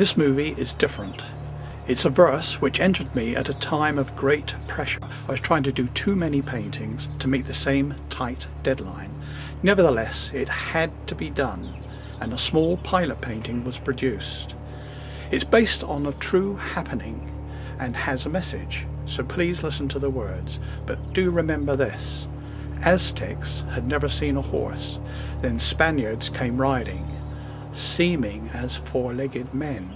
This movie is different. It's a verse which entered me at a time of great pressure. I was trying to do too many paintings to meet the same tight deadline. Nevertheless, it had to be done, and a small pilot painting was produced. It's based on a true happening and has a message, so please listen to the words. But do remember this: Aztecs had never seen a horse, then Spaniards came riding, seeming as four-legged men,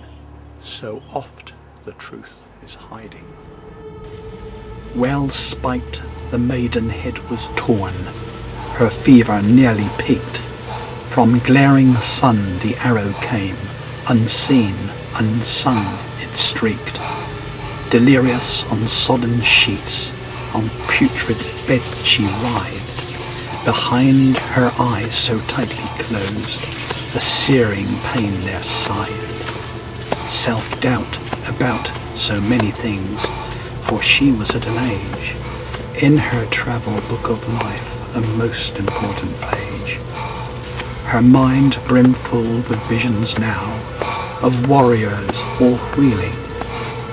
so oft the truth is hiding. Well spiked, the maidenhead was torn, her fever nearly peaked. From glaring sun the arrow came, unseen, unsung it streaked. Delirious on sodden sheets, on putrid bed she writhed. Behind her eyes so tightly closed, a searing pain there scythed. Self-doubt about so many things, for she was at an age, in her travel book of life, a most important page. Her mind brimful with visions now, of warriors all wheeling,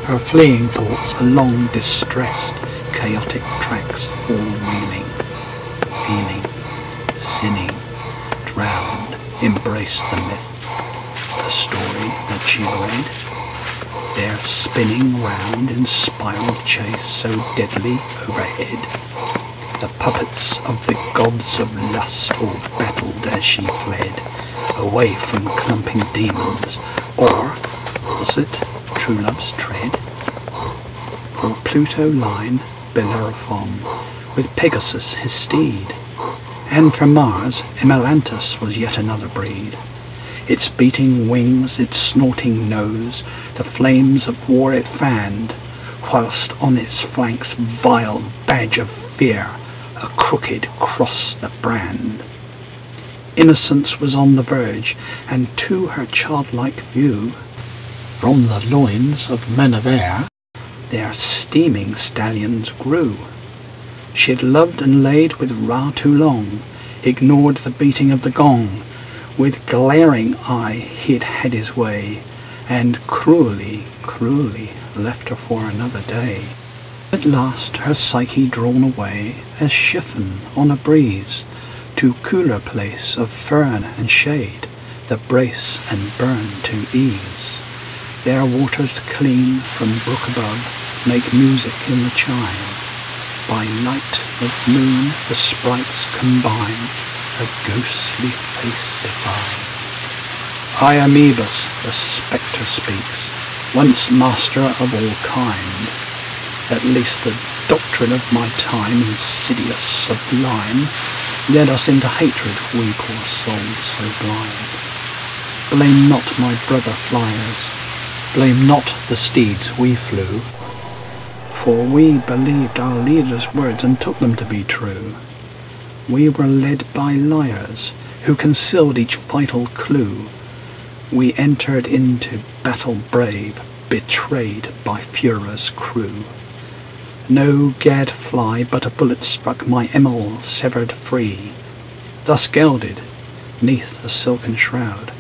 her fleeing thoughts along distressed, chaotic tracks all wheeling. Feeling, sinning, drowned, embraced the myth, the story that she read. There spinning round in spiral chase so deadly overhead, the puppets of the gods of lust all battled as she fled, away from clumping demons, or was it true love's tread? For Pluto line Bellerophon, with Pegasus his steed, and from Mars Emilantus was yet another breed. Its beating wings, its snorting nose, the flames of war it fanned, whilst on its flanks vile badge of fear, a crooked cross the brand. Innocence was on the verge, and to her childlike view, from the loins of men of air, their steaming stallions grew. She had loved and laid with Ra too long, ignored the beating of the gong, with glaring eye he'd had his way, and cruelly, cruelly left her for another day. At last her psyche drawn away, as chiffon on a breeze, to cooler place of fern and shade, the brace and burn to ease. Their waters clean from brook above make music in the chime. By light of moon the sprites combine, a ghostly face define. I am Ebus, the spectre speaks, once master of all kind. At least the doctrine of my time, insidious, sublime, led us into hatred, we poor souls so blind. Blame not my brother flyers, blame not the steeds we flew, for we believed our leaders' words and took them to be true. We were led by liars, who concealed each vital clue. We entered into battle brave, betrayed by Führer's crew. No gadfly but a bullet struck my EMIL severed free. Thus gelded, 'neath a silken shroud,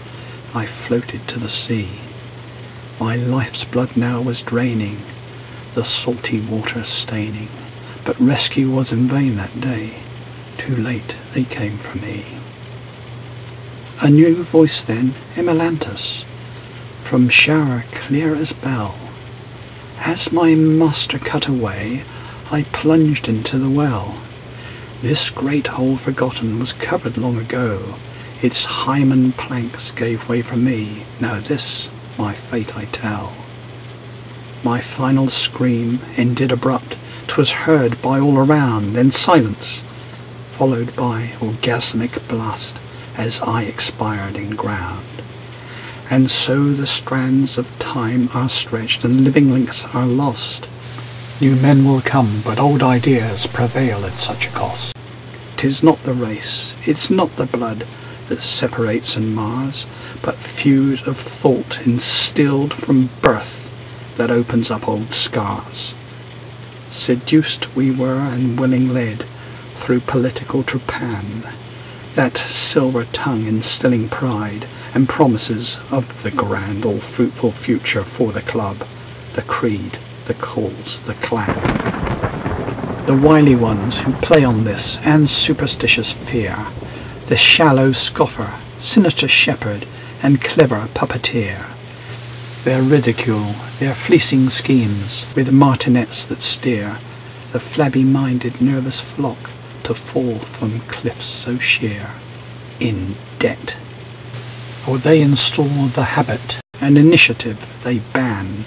I floated to the sea. My life's blood now was draining, the salty water staining, but rescue was in vain that day. Too late they came for me. A new voice then, Emilantus, from shower clear as bell. As my master cut away, I plunged into the well. This great hole forgotten was covered long ago. Its hymen planks gave way for me. Now this, my fate I tell. My final scream ended abrupt. 'Twas heard by all around, then silence, followed by orgasmic blast, as I expired in ground. And so the strands of time are stretched, and living links are lost. New men will come, but old ideas prevail at such a cost. 'Tis not the race, it's not the blood, that separates and mars, but feud of thought instilled from birth, that opens up old scars. Seduced we were and willing led, through political trepan, that silver tongue instilling pride, and promises of the grand all-fruitful future for the club, the creed, the cause, the clan. The wily ones who play on this and superstitious fear, the shallow scoffer, sinister shepherd, and clever puppeteer. Their ridicule, their fleecing schemes, with martinets that steer the flabby-minded nervous flock to fall from cliffs so sheer, in debt. For they install the habit, and initiative they ban.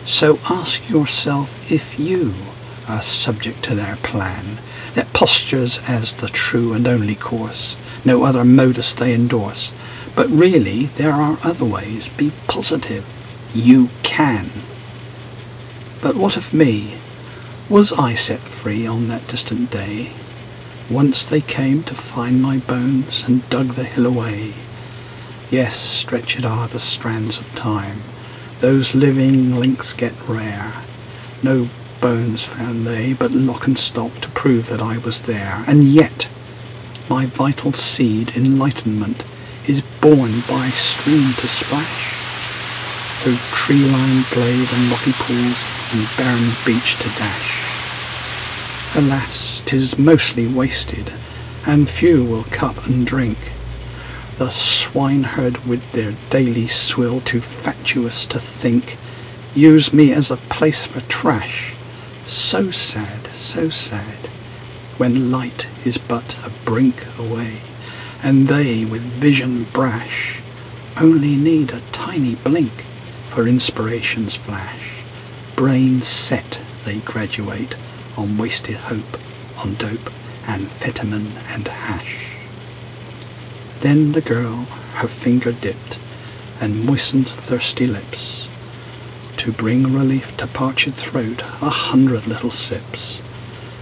So ask yourself if you are subject to their plan, that postures as the true and only course, no other modus they endorse. But really there are other ways, be positive, you can. But what of me? Was I set free on that distant day? Once they came to find my bones and dug the hill away. Yes, stretched are the strands of time, those living links get rare. No bones found they, but lock and stock to prove that I was there. And yet my vital seed, enlightenment, is born by stream to splash, through tree-lined glade and rocky pools and barren beach to dash. Alas, 'tis mostly wasted, and few will cup and drink. The swineherd with their daily swill, too fatuous to think, use me as a place for trash. So sad, when light is but a brink away, and they, with vision brash, only need a tiny blink for inspiration's flash. Brain set, they graduate on wasted hope, on dope, amphetamine and hash. Then the girl her finger dipped and moistened thirsty lips, to bring relief to parched throat, 100 little sips.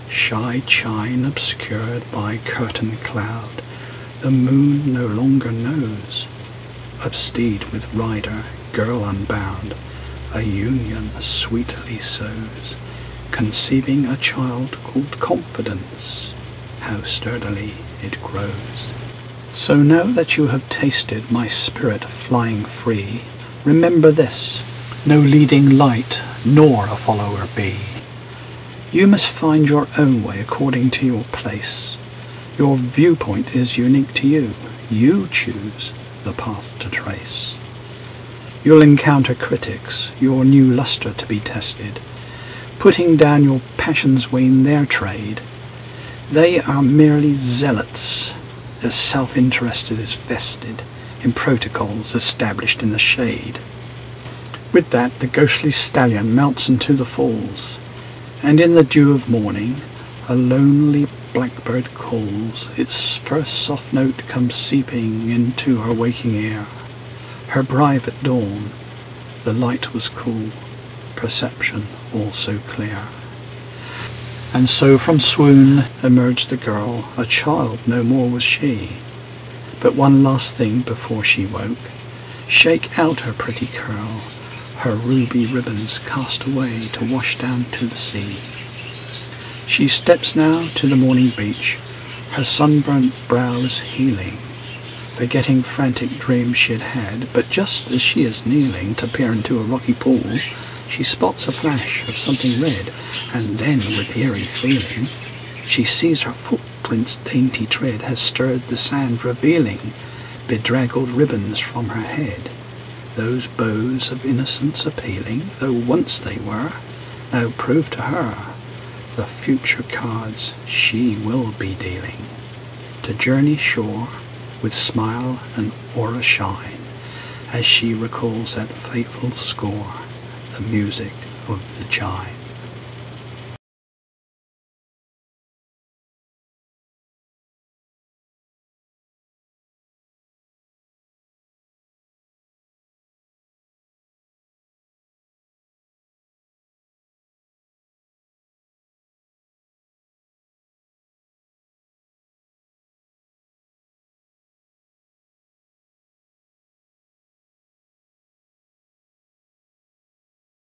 Shy Chine obscured by curtain cloud, the moon no longer knows. Of steed with rider, girl unbound, a union sweetly sows, conceiving a child called confidence. How sturdily it grows. So now that you have tasted my spirit flying free, remember this, no leading light nor a follower be. You must find your own way according to your place. Your viewpoint is unique to you. You choose the path to trace. You'll encounter critics, your new lustre to be tested, putting down your passions wane their trade. They are merely zealots. Their self-interested is vested in protocols established in the shade. With that the ghostly stallion mounts into the falls, and in the dew of morning a lonely blackbird calls. Its first soft note comes seeping into her waking ear. Her bride at dawn, the light was cool, perception also clear. And so from swoon emerged the girl, a child no more was she. But one last thing before she woke, shake out her pretty curl, her ruby ribbons cast away to wash down to the sea. She steps now to the morning beach, her sunburnt brows healing, forgetting frantic dreams she'd had, but just as she is kneeling to peer into a rocky pool, she spots a flash of something red, and then, with eerie feeling, she sees her footprint's dainty tread has stirred the sand, revealing bedraggled ribbons from her head. Those bows of innocence appealing, though once they were, now prove to her the future cards she will be dealing. To journey shore with smile and aura shine, as she recalls that fateful score, the music of the chime.